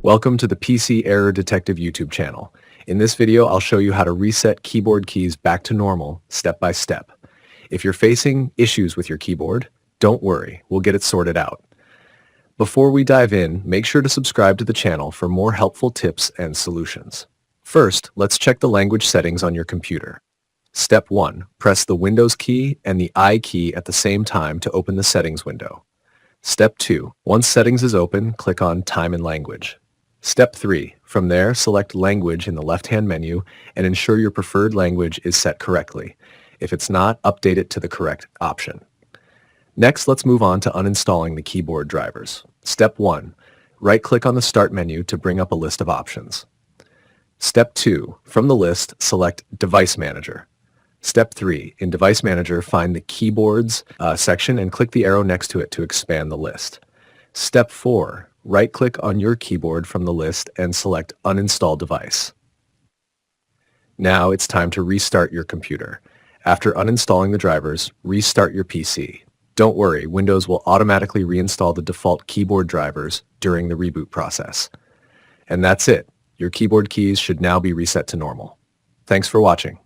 Welcome to the PC Error Detective YouTube channel. In this video, I'll show you how to reset keyboard keys back to normal step by step. If you're facing issues with your keyboard, don't worry, we'll get it sorted out. Before we dive in, make sure to subscribe to the channel for more helpful tips and solutions. First, let's check the language settings on your computer. Step 1. Press the Windows key and the I key at the same time to open the settings window. Step 2. Once settings is open, click on Time and Language. Step 3. From there, select Language in the left-hand menu and ensure your preferred language is set correctly. If it's not, update it to the correct option. Next, let's move on to uninstalling the keyboard drivers. Step 1. Right-click on the Start menu to bring up a list of options. Step 2. From the list, select Device Manager. Step 3. In Device Manager, find the Keyboards section and click the arrow next to it to expand the list. Step 4. Right-click on your keyboard from the list and select Uninstall Device. Now it's time to restart your computer. After uninstalling the drivers, restart your PC. Don't worry, Windows will automatically reinstall the default keyboard drivers during the reboot process. And that's it. Your keyboard keys should now be reset to normal. Thanks for watching.